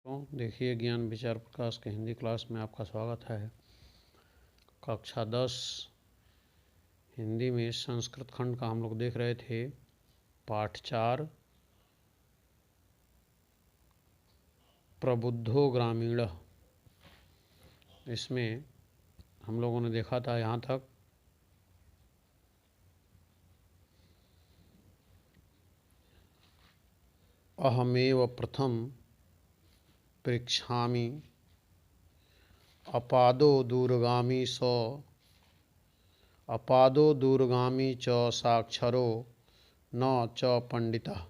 तो देखिए ज्ञान विचार प्रकाश के हिंदी क्लास में आपका स्वागत है। कक्षा 10 हिंदी में संस्कृत खंड का हम लोग देख रहे थे। पाठ 4 प्रबुद्धो ग्रामीण। इसमें हम लोगों ने देखा था यहाँ तक अहमेव प्रथम पृच्छामि अपादो दूरगामी स अपादो दूरगामी च साक्षरो न च पंडितः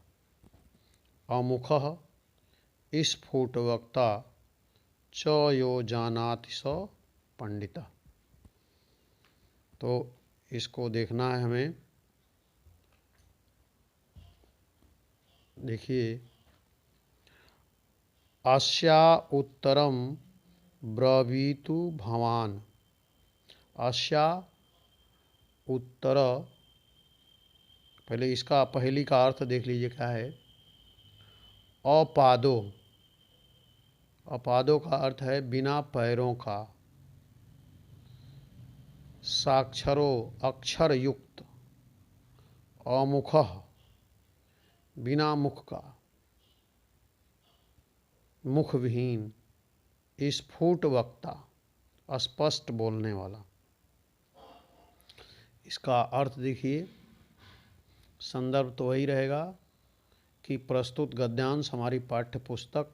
अमुखः स्फुटवक्ता च यो जानाति स पंडितः। तो इसको देखना है हमें। देखिए, अस्या उत्तरम ब्रवीतु भवान। अस्या उत्तर, पहले इसका पहली का अर्थ देख लीजिए क्या है। अपादो, अपादो का अर्थ है बिना पैरों का। साक्षरो अक्षर युक्त। अमुखः बिना मुख का, मुख विहीन। स्फुट वक्ता स्पष्ट बोलने वाला। इसका अर्थ देखिए, संदर्भ तो वही रहेगा कि प्रस्तुत गद्यांश हमारी पाठ्य पुस्तक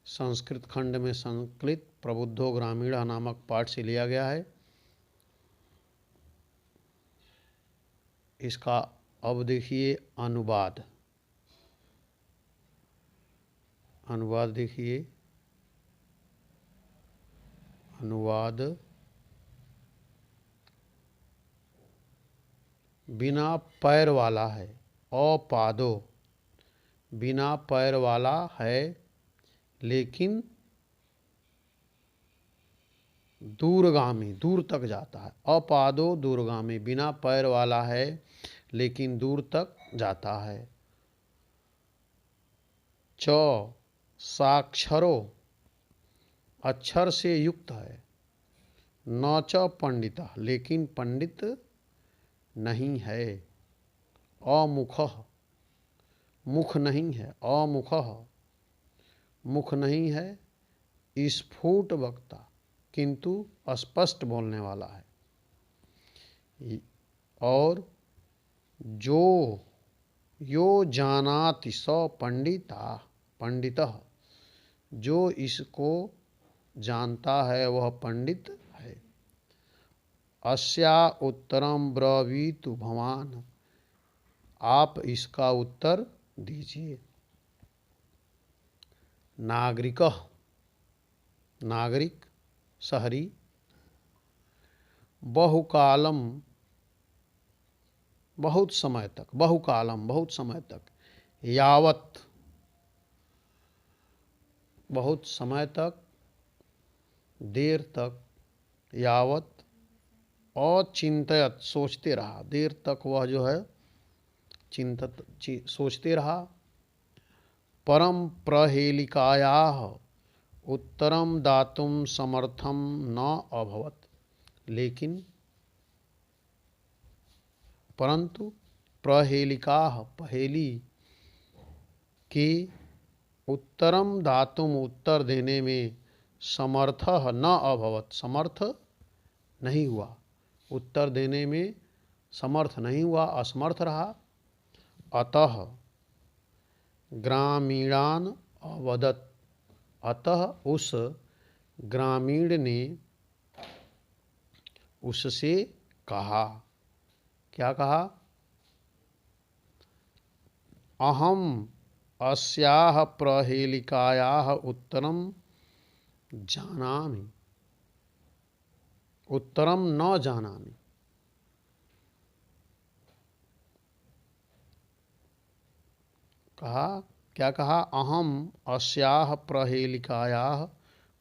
संस्कृत खंड में संकलित प्रबुद्धो ग्रामीण नामक पाठ से लिया गया है। इसका अब देखिए अनुवाद। अनुवाद देखिए, अनुवाद बिना पैर वाला है। अपादो बिना पैर वाला है, लेकिन दूरगामी दूर तक जाता है। अपादो दूरगामी बिना पैर वाला है, लेकिन दूर तक जाता है। च साक्षरो अक्षर से युक्त है। न च पंडिता लेकिन पंडित नहीं है। अमुखः मुख नहीं है। अमुखः मुख नहीं है। स्फुट वक्ता किंतु स्पष्ट बोलने वाला है। और जो यो जानाति स पंडिता पंडितः जो इसको जानता है वह पंडित है। अस्या उत्तरम ब्रवीतु भवान। आप इसका उत्तर दीजिए। नागरिकः नागरिक शहरी। बहुकालम बहुत समय तक। बहुकालम बहुत समय तक। यावत बहुत समय तक, देर तक। यावत अचिंतयत सोचते रहा। देर तक वह जो है चिंतत सोचते रहा। परम प्रहेलिकायाः उत्तरम दातुम समर्थम न अभवत। लेकिन परंतु प्रहेलिकाः पहेली के उत्तरम दातुम उत्तर देने में समर्थः न अभवत समर्थ नहीं हुआ। उत्तर देने में समर्थ नहीं हुआ, असमर्थ रहा। अतः ग्रामीणान अवदत। अतः उस ग्रामीण ने उससे कहा। क्या कहा? अहम अस्याः प्रहेलिकायाः उत्तरम जानामि। उत्तरम न जानामि। कहा, क्या कहा? अहम अस्याः प्रहेलिकायाः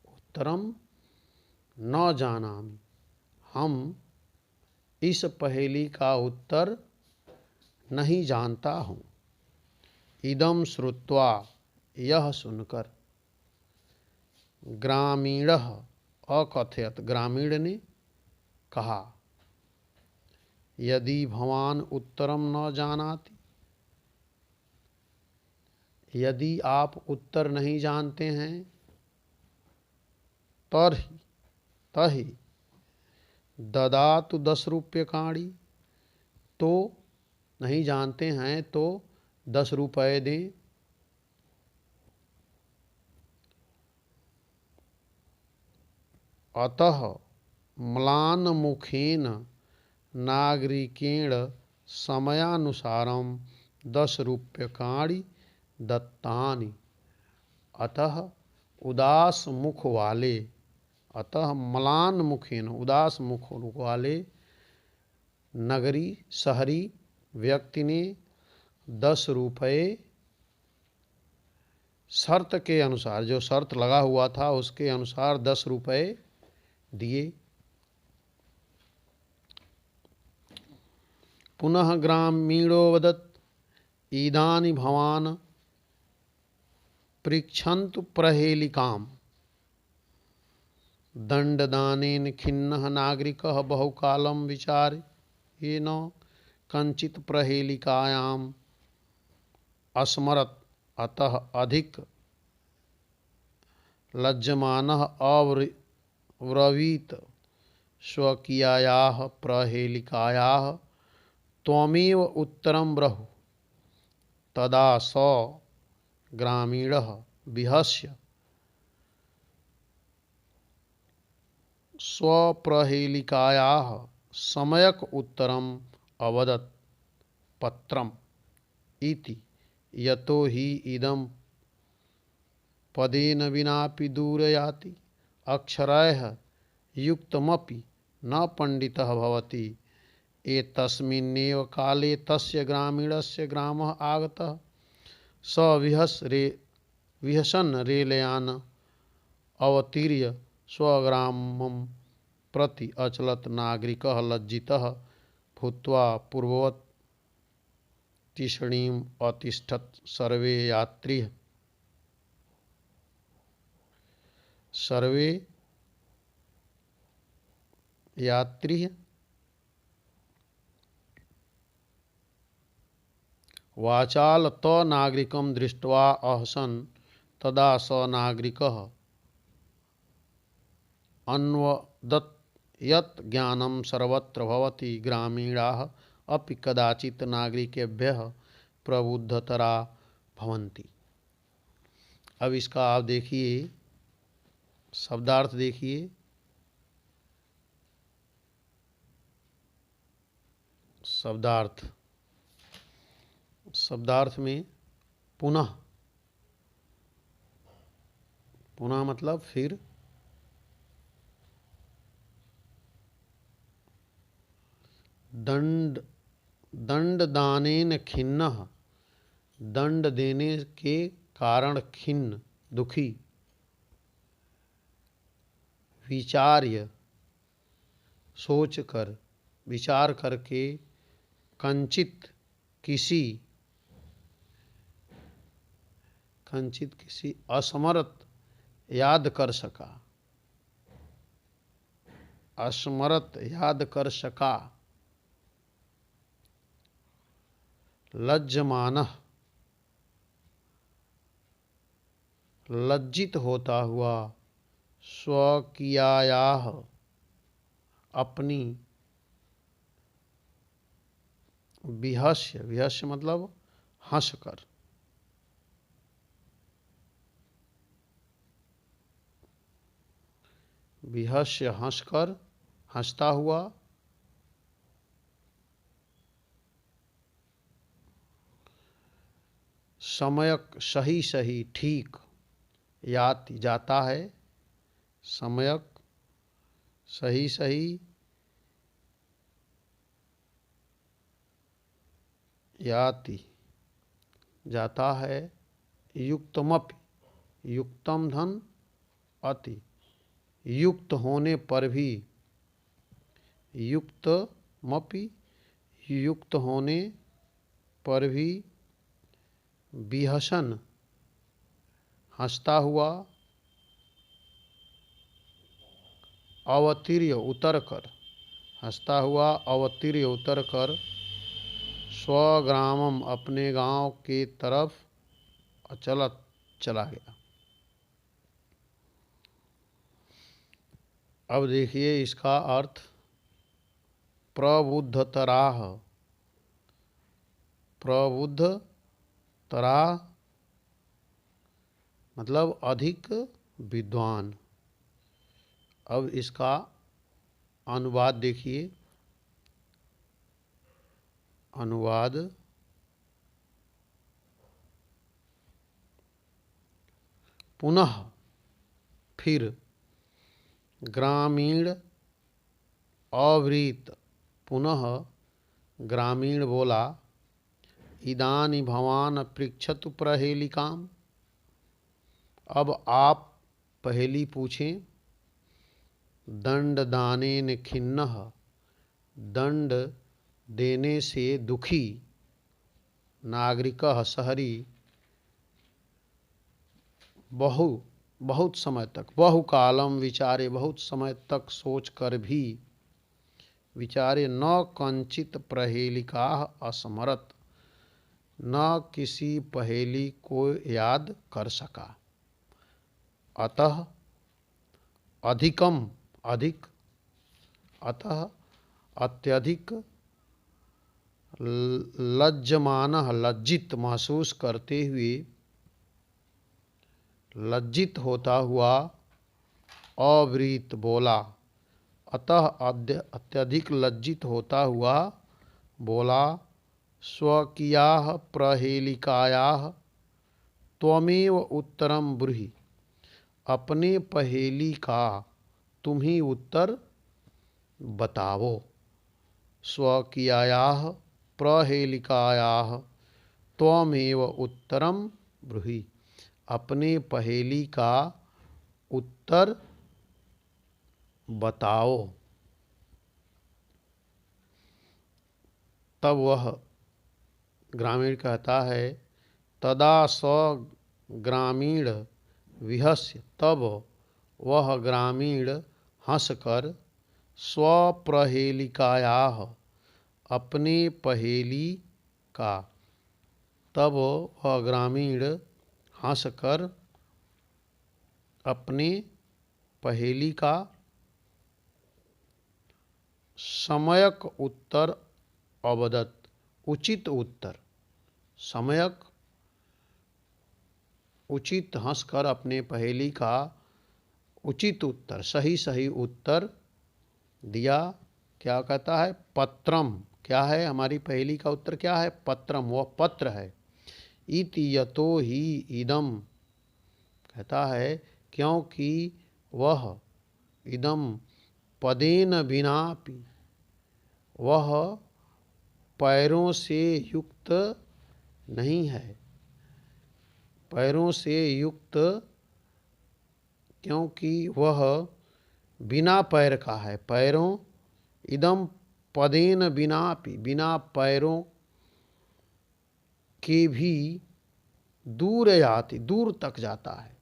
उत्तरम न जानामि। हम इस पहेली का उत्तर नहीं जानता हूँ। इदम श्रुत्वा यह सुनकर। ग्रामीणः अकथयत, ग्रामीण ने कहा। यदि भवान उत्तरम न जानाति, यदि आप उत्तर नहीं जानते हैं, तहि ददातु 10 रूप्यकाणि, तो नहीं जानते हैं तो 10 रुपये दें। अतः म्लानमुखेन नागरिकेण समयानुसारं 10 रूप्यकाणि दत्तानि। अतः उदास मुख वाले, अतः म्लान मुखेन, उदास मुख वाले नगरी शहरी व्यक्ति ने 10 रुपये शर्त के अनुसार, जो शर्त लगा हुआ था उसके अनुसार 10 रुपये दिए। पुनः ग्रामीणो वदत्, इदानी भवान पृच्छन्तु प्रहेलिकाम्। दंडदानेन खिन्नः नागरिकः बहुकालं विचार्येन कञ्चित् प्रहेलिकायाम् अस्मरत्। अतः अधिक लज्जमानः अब्रवीत् स्वकीयायाः प्रहेलिकायाः त्वमेव उत्तरं ब्रह्म। तदा स ग्रामीणः विहस्य स्वप्रहेलिकायाः सम्यक् उत्तरम् अवदत्, पत्रम् इति, यतो हि इदं पदेन विनापि दूरयाति, अक्षरैः युक्तमपि न पंडितः भवति। एतस्मिन्नेव काले तस्य ग्रामीणस्य ग्रामः आगतः। स विहसन् रेलयान अवतीर्य स्वग्रामं प्रति अचलत्। नागरिकः लज्जितः भूत्वा पूर्ववत् तिष्ठीम् अतिष्ठत्। सर्वे यात्री वाचाल त नागरिकं दृष्ट्वा अहसन्। तदा स नागरिकः अन्वदत् यत् ज्ञानं सर्वत्र भवति। ग्रामीणाः अपि कदाचित् नागरिकेभ्यः प्रबुद्धतरा भवन्ति। अब इसका आप देखिए, शब्दार्थ देखिए। शब्दार्थ में पुनः, पुनः मतलब फिर, दंडदानेन खिन्नः, दंड देने के कारण खिन्न, दुखी। विचार्य, सोचकर, विचार करके, कंचित, किसी, असमर्थ, याद कर सका, असमर्थ याद कर सका। लज्जमानः, लज्जित होता हुआ। स्वकीयायाः, अपनी। विहस्य, विहस्य मतलब हंसकर। विहस्य हंसकर, हंसता हुआ। सम्यक, सही सही, ठीक। याति, जाता है। सम्यक, सही सही। याति, जाता है। युक्तमपि, युक्तम धन अति, युक्त होने पर भी। युक्तमपि, युक्त होने पर भी। विहसन, हंसता हुआ। अवतीर्य उतर कर, हंसता हुआ अवतीर्य उतर कर, स्वग्रामम अपने गांव के तरफ अचलत चला गया। अब देखिए इसका अर्थ, प्रबुद्धतराह, प्रबुद्धतराह मतलब अधिक विद्वान। अब इसका अनुवाद देखिए, अनुवाद पुनः फिर, ग्रामीण अवृत, पुनः ग्रामीण बोला, इदानी भवान पृच्छतु प्रहेलिकाम, अब आप पहेली पूछें। दंड दानेन खिन्नः, दंड देने से दुखी, नागरिकः शहरी, बहुत समय तक, बहुकालम विचारे, बहुत समय तक सोच कर भी, विचारे न कंचित प्रहेलिका असमरत, न किसी पहेली को याद कर सका। अतः अधिकम, अधिक, अतः अत्यधिक, लज्जमानः लज्जित महसूस करते हुए, लज्जित होता हुआ, अब्रीत बोला, अतः अत्यधिक लज्जित होता हुआ बोला, स्वकीयाः प्रहेलिकायाः त्वमेव उत्तरम ब्रूहि, अपने पहेली का तुम ही उत्तर बताओ। स्वकीयायाः प्रहेलिकायाः त्वमेव उत्तरम ब्रूहि, अपने पहेली का उत्तर बताओ। तब वह ग्रामीण कहता है, तदा स ग्रामीण विहस्य, तब वह ग्रामीण हंसकर, स्वप्रहेलिकायाः, अपने पहेली का, तब वह ग्रामीण हंसकर अपने पहेली का सम्यक उत्तर अवदत, उचित उत्तर, सम्यक उचित, हंसकर अपने पहेली का उचित उत्तर, सही उत्तर दिया। क्या कहता है? पत्रम, क्या है हमारी पहेली का उत्तर? क्या है? पत्रम, वह पत्र है। इति यतो ही इदम, कहता है क्योंकि वह, इदम पदेन विनापि, वह पैरों से युक्त नहीं है, पैरों से युक्त, क्योंकि वह बिना पैर का है। पैरों, इदम पदेन विनापि, बिना पैरों के भी दूर याति, दूर तक जाता है।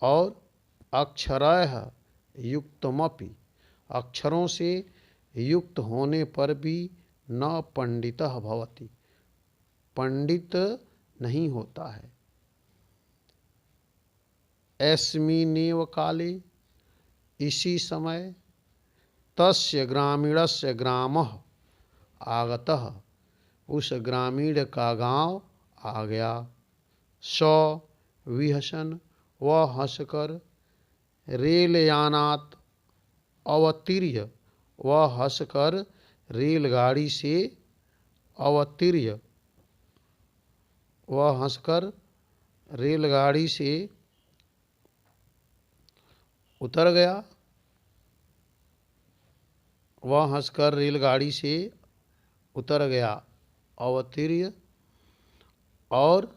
और अक्षरः युक्तमपि, अक्षरों से युक्त होने पर भी न पंडितः भवति, पंडित नहीं होता है। अस्मिनेव काले, इसी समय, तस्य ग्रामीणस्य ग्रामः आगतः, उस ग्रामीण का गांव आ गया। स विहसन, वह हंसकर, रेलयानात् अवतीर्य, वह हंसकर रेलगाड़ी से अवतीर्य, वह हंसकर रेलगाड़ी से उतर गया, वह हंसकर रेलगाड़ी से उतर गया, अवतीर्य, और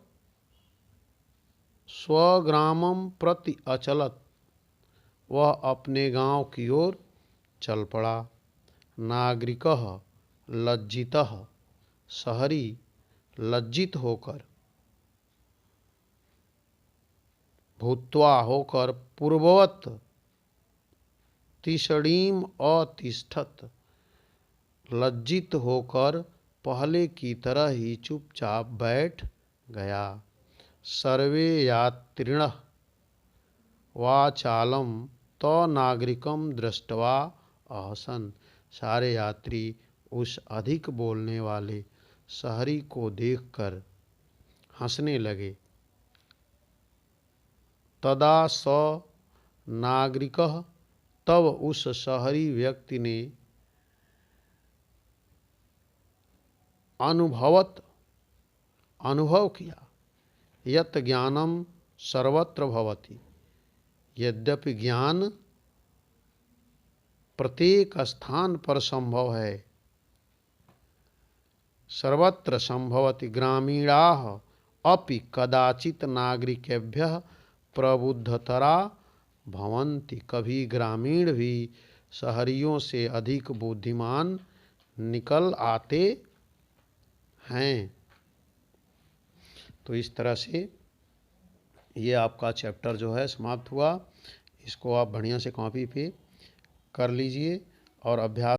स्वग्रामम प्रति अचलत, वह अपने गांव की ओर चल पड़ा। नागरिकः लज्जितः, शहरी लज्जित होकर, भूत्वा होकर, पूर्ववत तिसड़ीम अतिष्ठत, लज्जित होकर पहले की तरह ही चुपचाप बैठ गया। सर्वे यात्रिणः वाचालं नागरिकं दृष्ट्वा अहसन, सारे यात्री उस अधिक बोलने वाले शहरी को देखकर हंसने लगे। तदा स नागरिकः, तब उस शहरी व्यक्ति ने अनुभव किया, यत् ज्ञानम सर्वत्र भवति, यद्यपि ज्ञान प्रत्येक स्थान पर संभव है। सर्वत्र संभवति, ग्रामीणाः अपि कदाचित नागरिकेभ्यः प्रबुद्धतरा भवन्ति, कभी ग्रामीण भी शहरियों से अधिक बुद्धिमान निकल आते हैं। तो इस तरह से ये आपका चैप्टर जो है समाप्त हुआ। इसको आप बढ़िया से कॉपी पे कर लीजिए और अभ्यास